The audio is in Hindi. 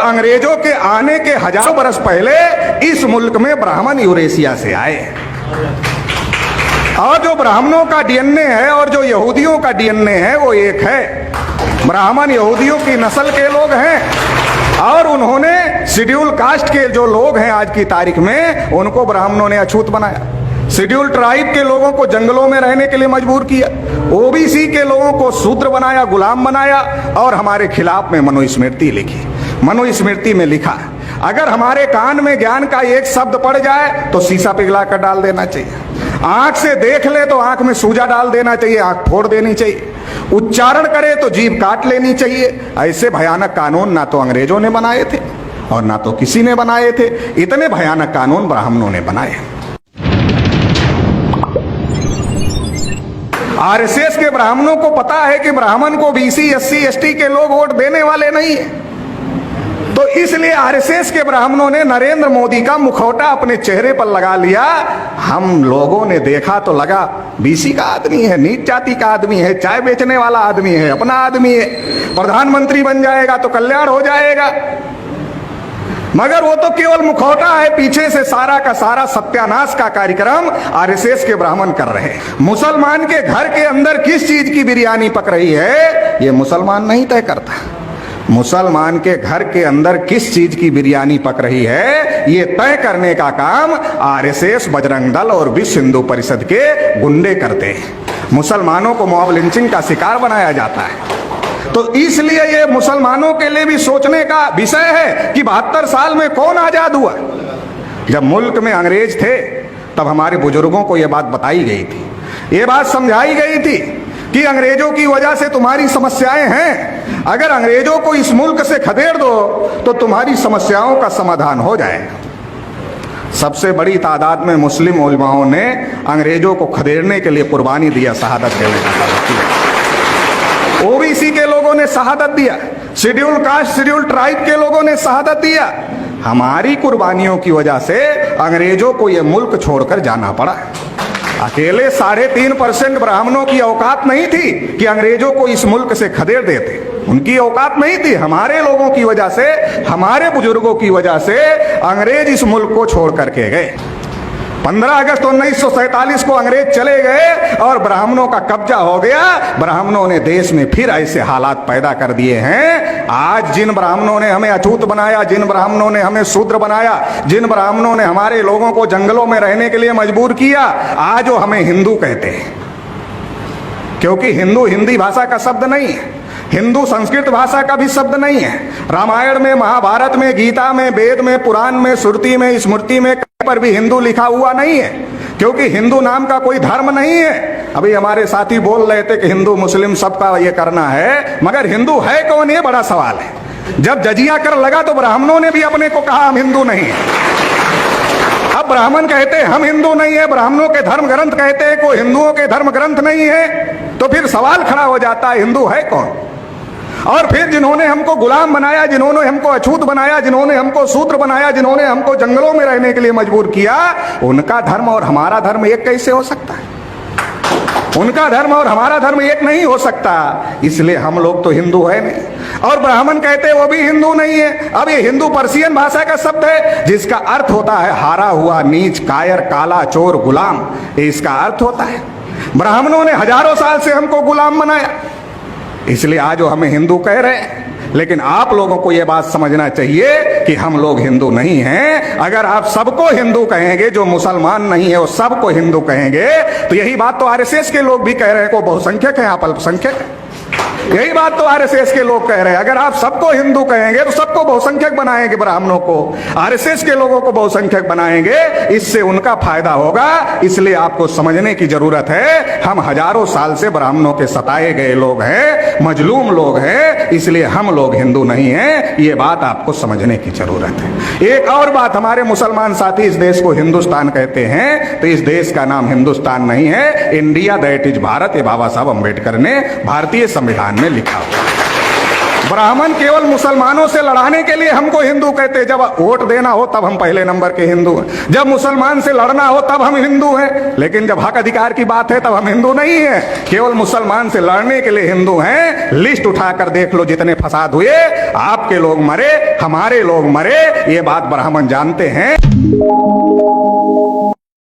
अंग्रेजों के आने के हजारों बरस पहले इस मुल्क में ब्राह्मण यूरेशिया से आए, और जो ब्राह्मणों का डीएनए है और जो यहूदियों का डीएनए है वो एक है। ब्राह्मण यहूदियों की नस्ल के लोग हैं और उन्होंने शेड्यूल कास्ट के जो लोग हैं आज की तारीख में उनको ब्राह्मणों ने अछूत बनाया। शेड्यूल ट्राइब के लोगों को जंगलों में रहने के लिए मजबूर किया, ओबीसी के लोगों को शूद्र बनाया, गुलाम बनाया और हमारे खिलाफ में मनुस्मृति लिखी। मनुस्मृति में लिखा अगर हमारे कान में ज्ञान का एक शब्द पड़ जाए तो शीशा पिघला कर डाल देना चाहिए, आंख से देख ले तो आंख में सूजा डाल देना चाहिए, आंख फोड़ देनी चाहिए, उच्चारण करे तो जीभ काट लेनी चाहिए। ऐसे भयानक कानून ना तो अंग्रेजों ने बनाए थे और ना तो किसी ने बनाए थे, इतने भयानक कानून ब्राह्मणों ने बनाए। आरएसएस के ब्राह्मणों को पता है कि ब्राह्मण को बीसी एससी एसटी के लोग वोट देने वाले नहीं है, तो इसलिए आरएसएस के ब्राह्मणों ने नरेंद्र मोदी का मुखौटा अपने चेहरे पर लगा लिया। हम लोगों ने देखा तो लगा बीसी का आदमी है, नीच जाति का आदमी है, चाय बेचने वाला आदमी है, अपना आदमी है, प्रधानमंत्री बन जाएगा तो कल्याण हो जाएगा। मगर वो तो केवल मुखौटा है, पीछे से सारा का सारा सत्यानाश का कार्यक्रम आरएसएस के ब्राह्मण कर रहे हैं। मुसलमान के घर के अंदर किस चीज की बिरयानी पक रही है ये मुसलमान नहीं तय करता। मुसलमान के घर के अंदर किस चीज की बिरयानी पक रही है ये तय करने का काम आरएसएस, बजरंग दल और विश्व हिंदू परिषद के गुंडे करते हैं। मुसलमानों को मॉब लिंचिंग का शिकार बनाया जाता है। तो इसलिए ये मुसलमानों के लिए भी सोचने का विषय है कि 72 साल में कौन आजाद हुआ। जब मुल्क में अंग्रेज थे तब हमारे बुजुर्गों को यह बात बताई गई थी, ये बात समझाई गई थी कि अंग्रेजों की वजह से तुम्हारी समस्याएं हैं, अगर अंग्रेजों को इस मुल्क से खदेड़ दो तो तुम्हारी समस्याओं का समाधान हो जाएगा। सबसे बड़ी तादाद में मुस्लिम उलमाओं ने अंग्रेजों को खदेड़ने के लिए कुर्बानी दिया, शहादत देने का काम किया। ओबीसी के लोगों ने शहादत दिया, शेड्यूल कास्ट शेड्यूल ट्राइब के लोगों ने शहादत दिया। हमारी कुर्बानियों की वजह से अंग्रेजों को यह मुल्क छोड़कर जाना पड़ा। अकेले 3.5% ब्राह्मणों की औकात नहीं थी कि अंग्रेजों को इस मुल्क से खदेड़ देते, उनकी औकात नहीं थी। हमारे लोगों की वजह से, हमारे बुजुर्गों की वजह से अंग्रेज इस मुल्क को छोड़ करके गए। 15 अगस्त 1947 को अंग्रेज चले गए और ब्राह्मणों का कब्जा हो गया। ब्राह्मणों ने देश में फिर ऐसे हालात पैदा कर दिए हैं। आज जिन ब्राह्मणों ने हमें अछूत बनाया, जिन ब्राह्मणों ने हमें शूद्र बनाया, जिन ब्राह्मणों ने हमारे लोगों को जंगलों में रहने के लिए मजबूर किया, आज वो हमें हिंदू कहते हैं। क्योंकि हिंदू हिंदी भाषा का शब्द नहीं है, हिंदू संस्कृत भाषा का भी शब्द नहीं है। रामायण में, महाभारत में, गीता में, वेद में, पुराण में, श्रुति में, स्मृति में पर भी हिंदू लिखा हुआ नहीं है, क्योंकि हिंदू नाम का कोई धर्म नहीं है। अभी हमारे साथी बोल रहे थे कि हिंदू मुस्लिम सबका ये करना है, मगर हिंदू है कौन, ये बड़ा सवाल है। जब जजिया कर लगा तो ब्राह्मणों ने भी अपने को कहा हम हिंदू नहीं है। अब ब्राह्मण कहते हैं हम हिंदू नहीं है, ब्राह्मणों के धर्म ग्रंथ कहते हैं कोई हिंदुओं के धर्म ग्रंथ नहीं है, तो फिर सवाल खड़ा हो जाता है हिंदू है कौन। और फिर जिन्होंने हमको गुलाम बनाया, जिन्होंने हमको अछूत बनाया, जिन्होंने हमको शूद्र बनाया, जिन्होंने हमको जंगलों में रहने के लिए मजबूर किया, उनका धर्म और हमारा धर्म एक कैसे हो सकता है? उनका धर्म और हमारा धर्म एक नहीं हो सकता। इसलिए हम लोग तो हिंदू है नहीं। और ब्राह्मण कहते वो भी हिंदू नहीं है। अब ये हिंदू पर्शियन भाषा का शब्द है जिसका अर्थ होता है हारा हुआ, नीच, कायर, काला, चोर, गुलाम, ये इसका अर्थ होता है। ब्राह्मणों ने हजारों साल से हमको गुलाम बनाया, इसलिए आज वो हमें हिंदू कह रहे हैं। लेकिन आप लोगों को यह बात समझना चाहिए कि हम लोग हिंदू नहीं हैं। अगर आप सबको हिंदू कहेंगे, जो मुसलमान नहीं है वो सबको हिंदू कहेंगे, तो यही बात तो आरएसएस के लोग भी कह रहे हैं को बहुसंख्यक है, आप अल्पसंख्यक है। यही बात तो आरएसएस के लोग कह रहे हैं। अगर आप सबको हिंदू कहेंगे तो सबको बहुसंख्यक बनाएंगे, ब्राह्मणों को, आरएसएस के लोगों को बहुसंख्यक बनाएंगे, इससे उनका फायदा होगा। इसलिए आपको समझने की जरूरत है, हम हजारों साल से ब्राह्मणों के सताए गए लोग हैं, मजलूम लोग हैं, इसलिए हम लोग हिंदू नहीं हैं। ये बात आपको समझने की जरूरत है। एक और बात, हमारे मुसलमान साथी इस देश को हिंदुस्तान कहते हैं, तो इस देश का नाम हिंदुस्तान नहीं है, इंडिया दैट इज भारत। ये बाबा साहब अम्बेडकर ने भारतीय संविधान में लिखा हुआ है। ब्राह्मण केवल मुसलमानों से लड़ाने के लिए हमको हिंदू कहते, जब वोट देना हो तब हम पहले नंबर के हिंदू हैं, जब मुसलमान से लड़ना हो तब हम हिंदू हैं, लेकिन जब हक अधिकार की बात है तब हम हिंदू नहीं हैं। केवल मुसलमान से लड़ने के लिए हिंदू हैं। लिस्ट उठाकर देख लो, जितने फसाद हुए, आपके लोग मरे, हमारे लोग मरे, ये बात ब्राह्मण जानते हैं।